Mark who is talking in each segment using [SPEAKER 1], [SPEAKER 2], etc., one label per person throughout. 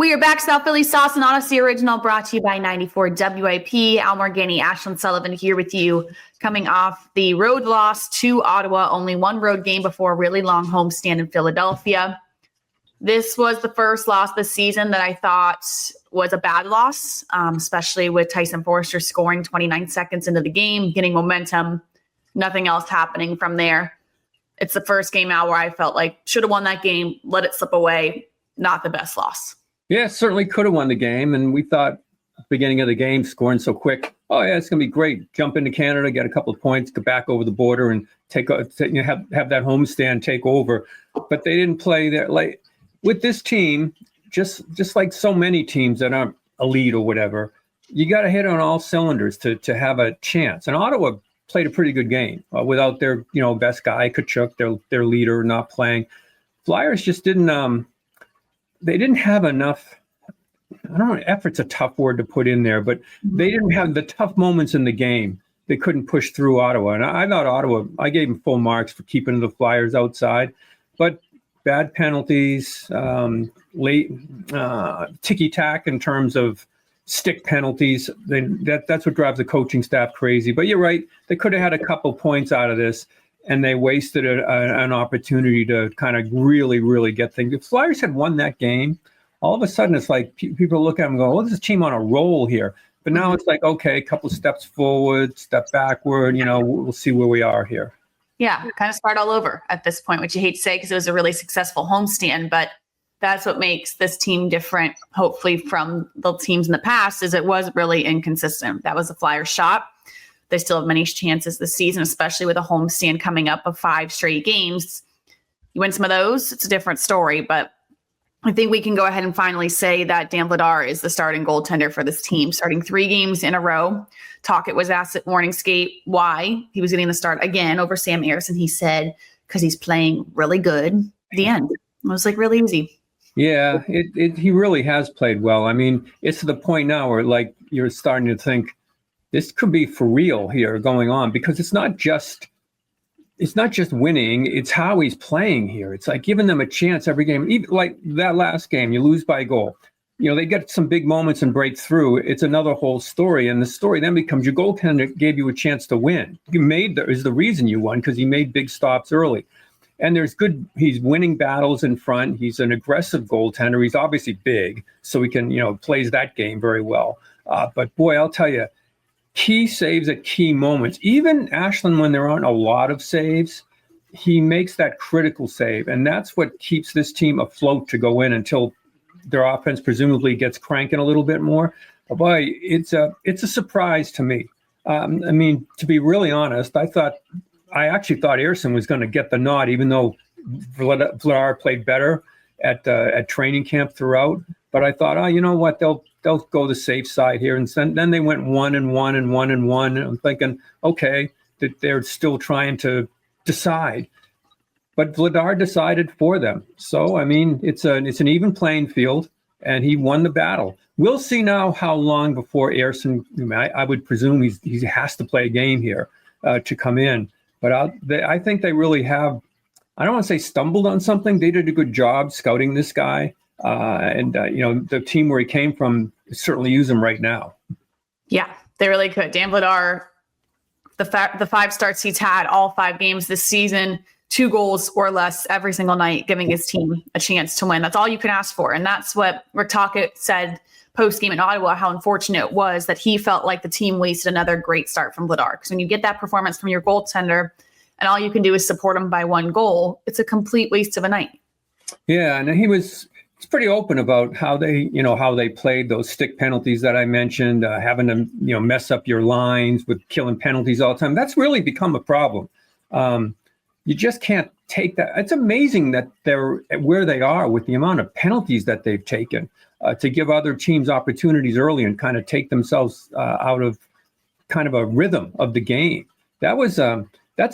[SPEAKER 1] We are back. South Philly Sauce and Odyssey Original, brought to you by 94 WIP. Al Morganti, Ashlyn, Sullivan here with you, coming off the road loss to Ottawa. Only one road game before a really long homestand in Philadelphia. This was the first loss this season that I thought was a bad loss, especially with Tyson Forster scoring 29 seconds into the game, getting momentum, nothing else happening from there. It's the first game out where I felt like should have won that game, let it slip away. Not the best loss.
[SPEAKER 2] Yeah, certainly could have won the game. And we thought at the beginning of the game, scoring so quick, oh, yeah, it's going to be great. Jump into Canada, get a couple of points, go back over the border and have that homestand take over. But they didn't play there. Like with this team, just like so many teams that aren't elite or whatever, you got to hit on all cylinders to have a chance. And Ottawa played a pretty good game without their best guy, Kachuk, their leader, not playing. Flyers just didn't. They didn't have enough. I don't know. Effort's a tough word to put in there, but they didn't have the tough moments in the game. They couldn't push through Ottawa, and I thought Ottawa. I gave them full marks for keeping the Flyers outside, but bad penalties, late ticky-tack in terms of stick penalties. That's what drives the coaching staff crazy. But you're right. They could have had a couple points out of this, and they wasted an opportunity to kind of really, really get things. If Flyers had won that game, all of a sudden it's like people look at them and go, oh, this is a team on a roll here. But now it's like, okay, a couple steps forward, step backward, we'll see where we are here.
[SPEAKER 1] Yeah, kind of start all over at this point, which you hate to say because it was a really successful homestand, but that's what makes this team different, hopefully, from the teams in the past, is it was really inconsistent. That was a Flyers shot. They still have many chances this season, especially with a homestand coming up of 5 straight games. You win some of those, it's a different story. But I think we can go ahead and finally say that Dan Vladar is the starting goaltender for this team, starting 3 games in a row. Tocchet was asked at morning skate why he was getting the start again over Sam Ayres, and he said, because he's playing really good. The end. It was like really easy.
[SPEAKER 2] Yeah, he really has played well. I mean, it's to the point now where like you're starting to think, this could be for real here going on, because it's not just winning, it's how he's playing here. It's like giving them a chance every game. Even like that last game, you lose by a goal. They get some big moments and break through. It's another whole story. And the story then becomes your goaltender gave you a chance to win. Is the reason you won, because he made big stops early. And he's winning battles in front. He's an aggressive goaltender. He's obviously big, so he can, plays that game very well. But boy, I'll tell you, key saves at key moments. Even Ashlyn, when there aren't a lot of saves, he makes that critical save. And that's what keeps this team afloat to go in until their offense presumably gets cranking a little bit more. But boy, it's a surprise to me. I mean, to be really honest, I actually thought Ayerson was going to get the nod, even though Vladar played better at training camp throughout. But I thought, you know what, they'll go the safe side here. And then they went 1-1 and 1-1. And I'm thinking, okay, that they're still trying to decide. But Vladar decided for them. So, I mean, it's an even playing field, and he won the battle. We'll see now how long before Ayerson, I would presume he has to play a game here to come in. But I think they really have, I don't want to say stumbled on something. They did a good job scouting this guy. The team where he came from certainly use him right now. Yeah,
[SPEAKER 1] they really could. Dan Vladar, the 5 starts he's had, all 5 games this season, 2 goals or less every single night, giving his team a chance to win. That's all you can ask for. And that's what Rick Tocchet said post-game in Ottawa, how unfortunate it was that he felt like the team wasted another great start from Vladar. Because when you get that performance from your goaltender and all you can do is support him by 1 goal, it's a complete waste of a night.
[SPEAKER 2] Yeah, and he's pretty open about how they played those stick penalties that I mentioned, having to mess up your lines with killing penalties all the time. That's really become a problem. You just can't take that. It's amazing that they're where they are with the amount of penalties that they've taken to give other teams opportunities early and kind of take themselves out of kind of a rhythm of the game. That's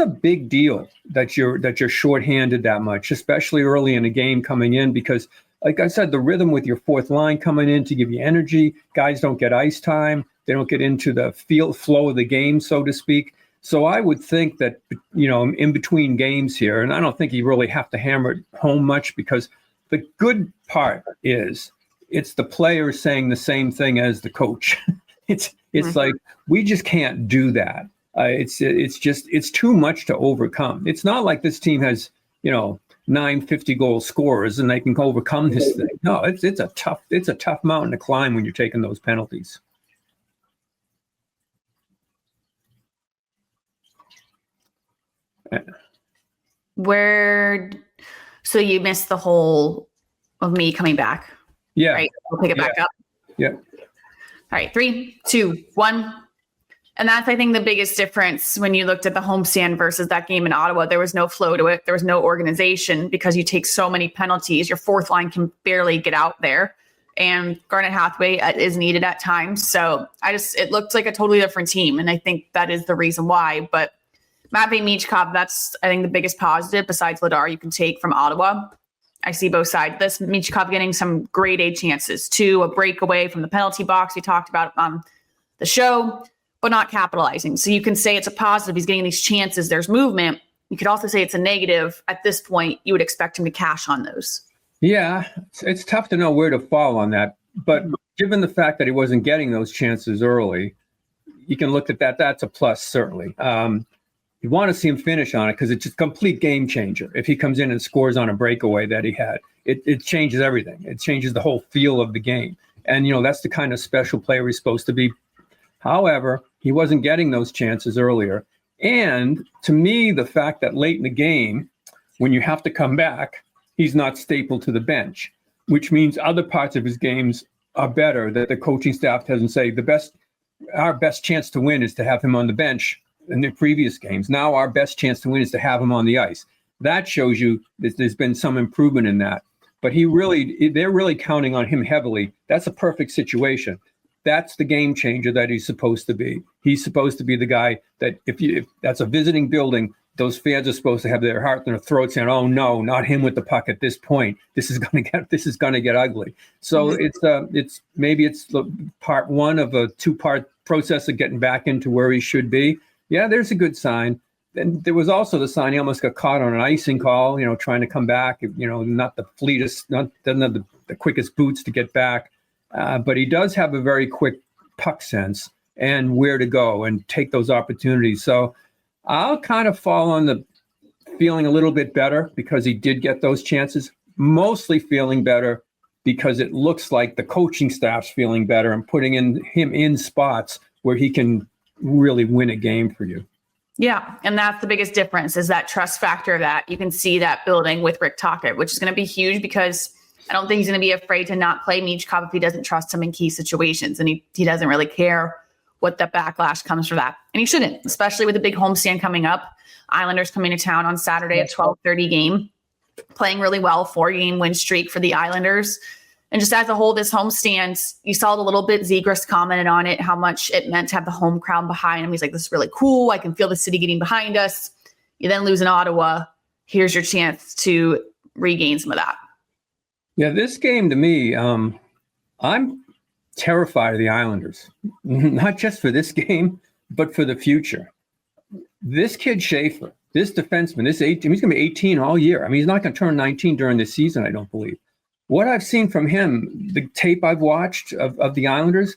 [SPEAKER 2] a big deal that you're shorthanded that much, especially early in a game coming in, because like I said, the rhythm with your 4th line coming in to give you energy. Guys don't get ice time. They don't get into the flow of the game, so to speak. So I would think that, in between games here, and I don't think you really have to hammer it home much, because the good part is it's the players saying the same thing as the coach. It's like, we just can't do that. It's too much to overcome. It's not like this team has, 9 50-goal scorers and they can overcome this thing. No, it's a tough mountain to climb when you're taking those penalties.
[SPEAKER 1] So you missed the whole of me coming back.
[SPEAKER 2] Yeah.
[SPEAKER 1] Right. We'll pick it back up.
[SPEAKER 2] Yeah.
[SPEAKER 1] All right. 3, 2, 1. And that's, I think, the biggest difference when you looked at the homestand versus that game in Ottawa. There was no flow to it. There was no organization because you take so many penalties. Your fourth line can barely get out there. And Garnet Hathaway is needed at times. So it looked like a totally different team. And I think that is the reason why. But Matvei Michkov, that's, I think, the biggest positive besides Ladar you can take from Ottawa. I see both sides of this. Michkov getting some grade A chances, 2, a breakaway from the penalty box we talked about on the show, but not capitalizing. So you can say it's a positive. He's getting these chances. There's movement. You could also say it's a negative. At this point, you would expect him to cash on those. Yeah,
[SPEAKER 2] it's tough to know where to fall on that. But given the fact that he wasn't getting those chances early, you can look at that. That's a plus, certainly. You want to see him finish on it because it's a complete game changer. If he comes in and scores on a breakaway that he had, it changes everything. It changes the whole feel of the game. And, that's the kind of special player he's supposed to be. However, he wasn't getting those chances earlier. And to me, the fact that late in the game, when you have to come back, he's not stapled to the bench, which means other parts of his games are better, that the coaching staff doesn't say our best chance to win is to have him on the bench in the previous games. Now our best chance to win is to have him on the ice. That shows you that there's been some improvement in that. But they're really counting on him heavily. That's a perfect situation. That's the game changer that he's supposed to be. He's supposed to be the guy that if that's a visiting building, those fans are supposed to have their heart in their throat saying, "Oh no, not him with the puck at this point. This is going to get ugly." So it's part one of a 2-part process of getting back into where he should be. Yeah, there's a good sign. And there was also the sign he almost got caught on an icing call, trying to come back, not the fleetest, doesn't have the quickest boots to get back. But he does have a very quick puck sense and where to go and take those opportunities. So I'll kind of fall on the feeling a little bit better because he did get those chances, mostly feeling better because it looks like the coaching staff's feeling better and putting him in spots where he can really win a game for you.
[SPEAKER 1] Yeah, and that's the biggest difference is that trust factor that you can see that building with Rick Tocchet, which is going to be huge because I don't think he's going to be afraid to not play Michkov if he doesn't trust him in key situations. And he doesn't really care what the backlash comes for that. And he shouldn't, especially with the big homestand coming up. Islanders coming to town on Saturday at 12:30 game, playing really well, 4-game win streak for the Islanders. And just as a whole, this homestand, you saw it a little bit. Zegras commented on it, how much it meant to have the home crowd behind him. He's like, this is really cool. I can feel the city getting behind us. You then lose in Ottawa. Here's your chance to regain some of that.
[SPEAKER 2] Yeah, this game to me, I'm terrified of the Islanders, not just for this game, but for the future. This kid Schaefer, this defenseman, he's going to be 18 all year. I mean, he's not going to turn 19 during this season, I don't believe. What I've seen from him, the tape I've watched of the Islanders,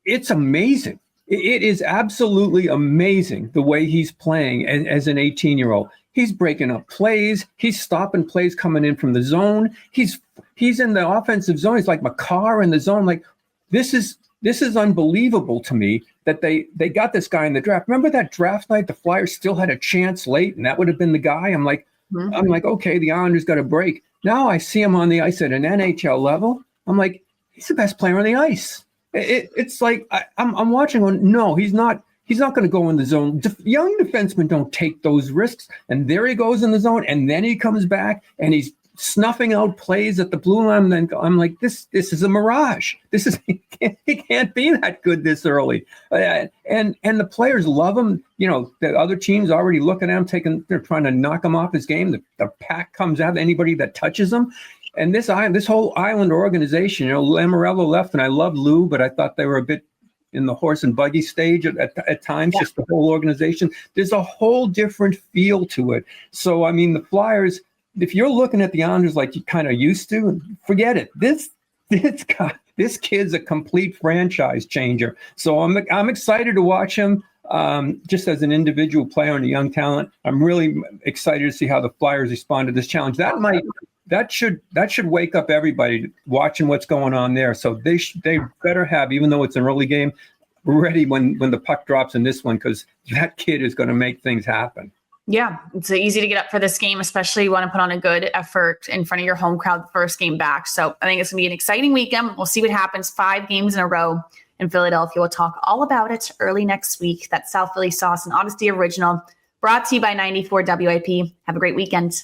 [SPEAKER 2] it's amazing. It is absolutely amazing the way he's playing as an 18-year-old. He's breaking up plays. He's stopping plays coming in from the zone. He's in the offensive zone. He's like Makar in the zone. Like this is unbelievable to me that they got this guy in the draft. Remember that draft night? The Flyers still had a chance late, and that would have been the guy. I'm like, okay, the Islanders got a break. Now I see him on the ice at an NHL level. I'm like, he's the best player on the ice. It's like I'm watching. No, he's not. He's not going to go in the zone. Young defensemen don't take those risks. And there he goes in the zone. And then he comes back and he's snuffing out plays at the blue line. And then I'm like, this is a mirage. He can't be that good this early. And the players love him. The other teams already looking at him, they're trying to knock him off his game. The pack comes out, anybody that touches him. And this whole Island organization, Lamoriello left, and I love Lou, but I thought they were a bit in the horse and buggy stage at times, just the whole organization. There's a whole different feel to it. So, I mean, the Flyers, if you're looking at the Islanders like you kind of used to, forget it. this kid's a complete franchise changer. So I'm excited to watch him. Just as an individual player and a young talent, I'm really excited to see how the Flyers respond to this challenge. That should wake up everybody watching what's going on there. So they better have, even though it's an early game, ready when the puck drops in this one, because that kid is going to make things happen.
[SPEAKER 1] Yeah, it's easy to get up for this game, especially you want to put on a good effort in front of your home crowd the first game back. So I think it's going to be an exciting weekend. We'll see what happens. 5 games in a row in Philadelphia. We'll talk all about it early next week. That's South Philly Sauce and Odyssey Original, brought to you by 94 WIP. Have a great weekend.